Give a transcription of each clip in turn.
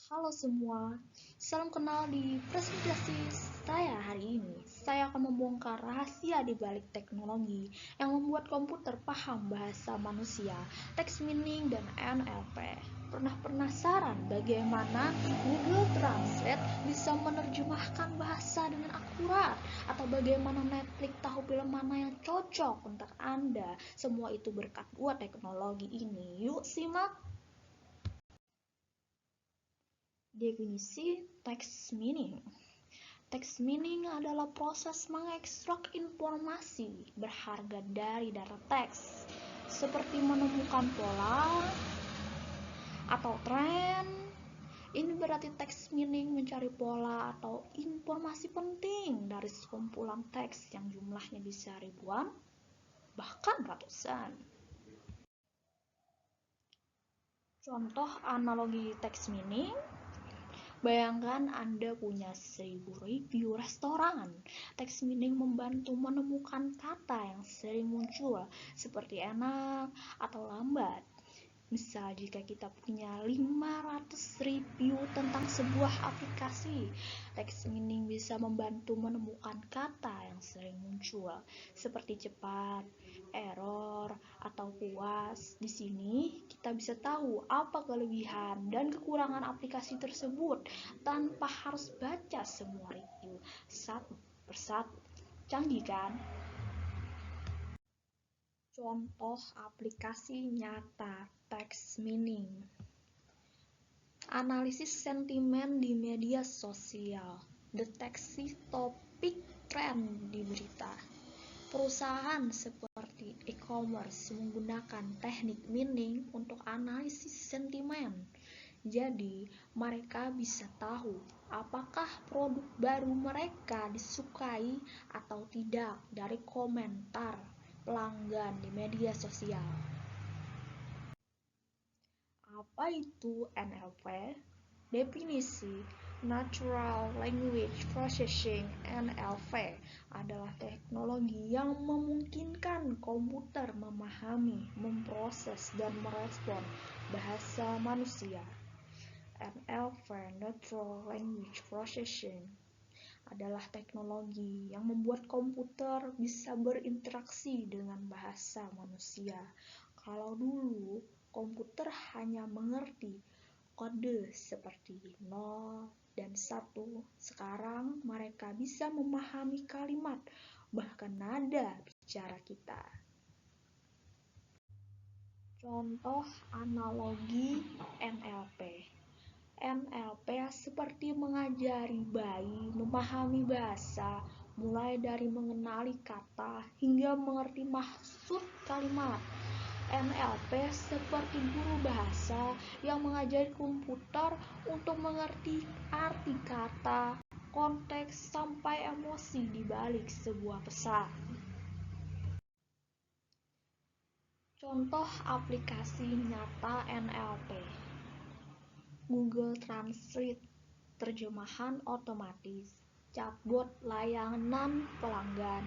Halo semua, salam kenal di presentasi saya hari ini. Saya akan membongkar rahasia di balik teknologi yang membuat komputer paham bahasa manusia, text meaning, dan NLP. Pernah penasaran bagaimana Google Translate bisa menerjemahkan bahasa dengan akurat? Atau bagaimana Netflix tahu film mana yang cocok untuk Anda? Semua itu berkat dua teknologi ini. Yuk simak! Definisi text meaning. Text meaning adalah proses mengekstrak informasi berharga dari data teks, seperti menemukan pola atau tren. Ini berarti text meaning mencari pola atau informasi penting dari sekumpulan teks yang jumlahnya bisa ribuan, bahkan ratusan. Contoh analogi text meaning. Bayangkan Anda punya 1000 review restoran. Text meaning membantu menemukan kata yang sering muncul, seperti enak atau lambat. Misal jika kita punya 500 review tentang sebuah aplikasi, text meaning bisa membantu menemukan kata yang sering muncul, seperti cepat, error, atau puas. Di sini kita bisa tahu apa kelebihan dan kekurangan aplikasi tersebut tanpa harus baca semua review satu persatu. Canggih kan? Contoh aplikasi nyata text meaning. Analisis sentimen di media sosial, deteksi topik tren di berita. Perusahaan seperti e-commerce menggunakan teknik meaning untuk analisis sentimen. Jadi, mereka bisa tahu apakah produk baru mereka disukai atau tidak dari komentar pelanggan di media sosial. Apa itu NLP? Definisi Natural Language Processing (NLP) adalah teknologi yang memungkinkan komputer memahami, memproses, dan merespon bahasa manusia. NLP (Natural Language Processing) adalah teknologi yang membuat komputer bisa berinteraksi dengan bahasa manusia. Kalau dulu komputer hanya mengerti kode seperti 0 dan 1, sekarang mereka bisa memahami kalimat, bahkan nada bicara kita. Contoh analogi NLP. NLP seperti mengajari bayi memahami bahasa, mulai dari mengenali kata hingga mengerti maksud kalimat. NLP seperti guru bahasa yang mengajari komputer untuk mengerti arti kata, konteks, sampai emosi di balik sebuah pesan. Contoh aplikasi nyata NLP. Google Translate, terjemahan otomatis, chatbot layanan pelanggan,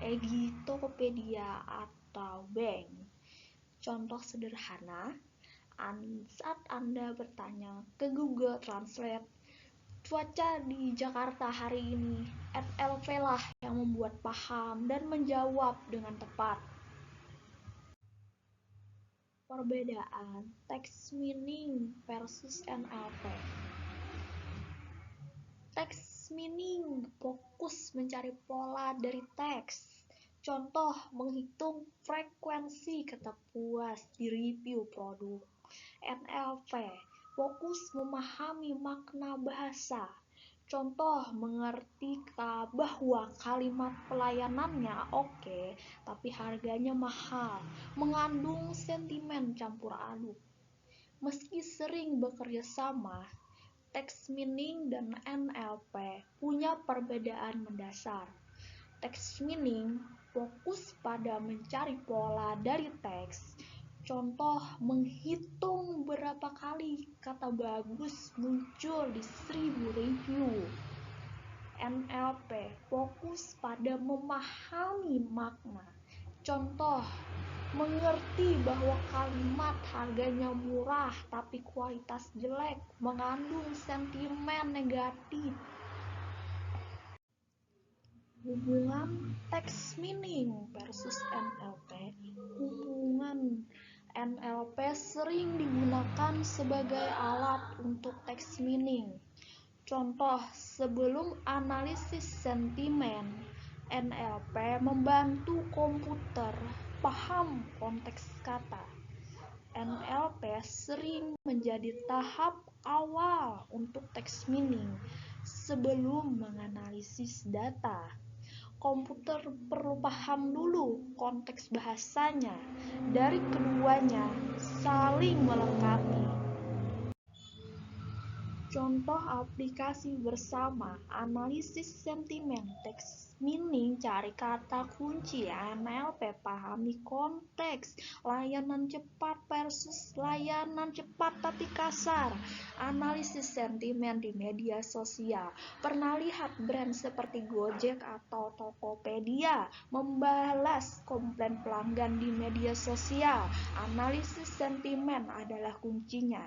Egi Tokopedia, atau bank. Contoh sederhana, saat Anda bertanya ke Google Translate, cuaca di Jakarta hari ini, NLP lah yang membuat paham dan menjawab dengan tepat. Perbedaan text meaning versus NLP. Text meaning fokus mencari pola dari teks. Contoh, menghitung frekuensi kata puas di review produk. NLP fokus memahami makna bahasa. Contoh, mengerti bahwa kalimat pelayanannya oke, tapi harganya mahal, mengandung sentimen campur aduk. Meski sering bekerja sama, text meaning dan NLP punya perbedaan mendasar. Text meaning fokus pada mencari pola dari teks. Contoh, menghitung berapa kali kata bagus muncul di 1000 review. NLP fokus pada memahami makna. Contoh, Mengerti bahwa kalimat harganya murah tapi kualitas jelek mengandung sentimen negatif. Hubungan text meaning versus NLP. Hubungan NLP sering digunakan sebagai alat untuk text meaning. Contoh, sebelum analisis sentimen, NLP membantu komputer paham konteks kata. NLP sering menjadi tahap awal untuk text meaning sebelum menganalisis data. Komputer perlu paham dulu konteks bahasanya. Dari keduanya saling melengkapi. Contoh aplikasi bersama, analisis sentimen, text meaning, cari kata kunci, NLP, pahami konteks, layanan cepat versus layanan cepat tapi kasar, analisis sentimen di media sosial. Pernah lihat brand seperti Gojek atau Tokopedia membalas komplain pelanggan di media sosial? Analisis sentimen adalah kuncinya.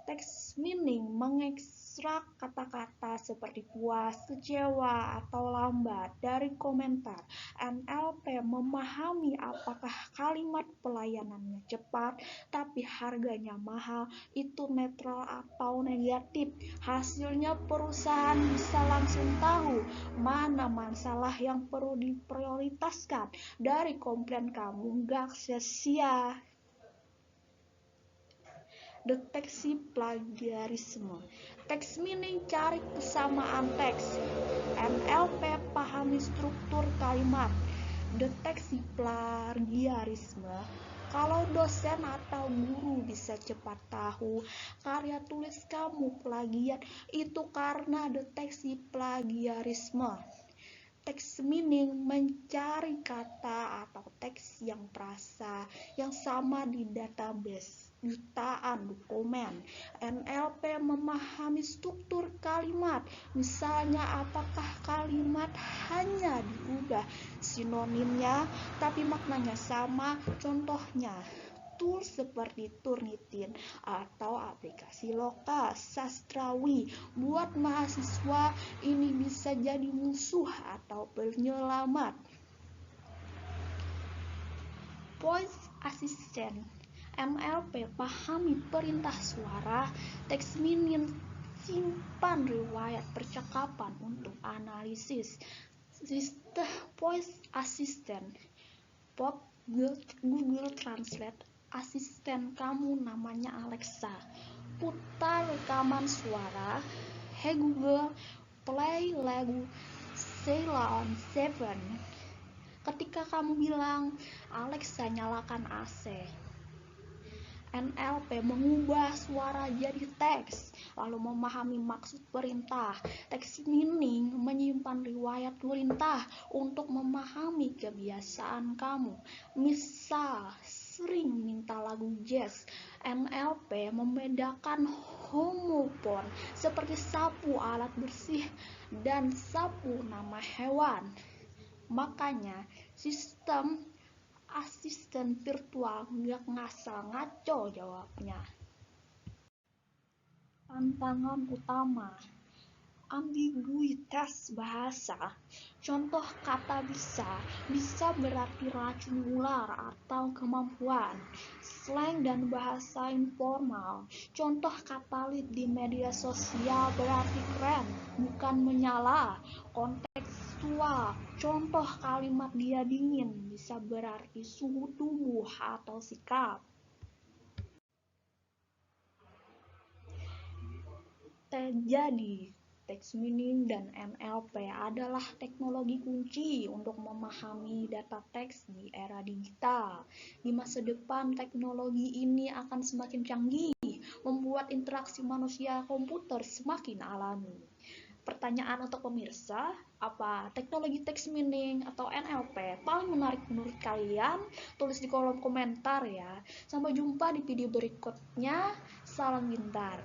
Text meaning mengekstrak kata-kata seperti puas, kecewa, atau lambat dari komentar. NLP memahami apakah kalimat pelayanannya cepat tapi harganya mahal itu netral atau negatif. Hasilnya perusahaan bisa langsung tahu mana masalah yang perlu diprioritaskan dari komplain kamu gak sia-sia. Deteksi plagiarisme. Text meaning, cari kesamaan teks. NLP, pahami struktur kalimat. Deteksi plagiarisme. Kalau dosen atau guru bisa cepat tahu karya tulis kamu plagiat, itu karena deteksi plagiarisme. Text meaning, mencari kata atau teks yang terasa yang sama di database jutaan dokumen. NLP memahami struktur kalimat, misalnya apakah kalimat hanya diubah sinonimnya tapi maknanya sama. Contohnya tools seperti Turnitin atau aplikasi lokal sastrawi buat mahasiswa ini bisa jadi musuh atau penyelamat. Voice assistant. NLP, pahami perintah suara. Text meaning, simpan riwayat percakapan untuk analisis. Sistem voice assistant. Google Translate. Asisten kamu namanya Alexa. Putar rekaman suara. Hey Google, play lagu Sheila on 7. Ketika kamu bilang, Alexa nyalakan AC. NLP mengubah suara jadi teks, lalu memahami maksud perintah. Text meaning menyimpan riwayat perintah untuk memahami kebiasaan kamu. Misal, sering minta lagu jazz. NLP membedakan homopon seperti sapu alat bersih dan sapu nama hewan. Makanya sistem asisten virtual nggak ngasal ngaco jawabnya. Tantangan utama, ambiguitas bahasa. Contoh kata bisa berarti racun ular atau kemampuan. Slang dan bahasa informal. Contoh kata lead di media sosial berarti keren, bukan menyala. Kontekstual. Contoh kalimat dia dingin bisa berarti suhu tubuh atau sikap. Jadi, text meaning dan NLP adalah teknologi kunci untuk memahami data teks di era digital. Di masa depan, teknologi ini akan semakin canggih, membuat interaksi manusia komputer semakin alami. Pertanyaan untuk pemirsa, apa teknologi text meaning atau NLP paling menarik menurut kalian? Tulis di kolom komentar ya. Sampai jumpa di video berikutnya. Salam pintar.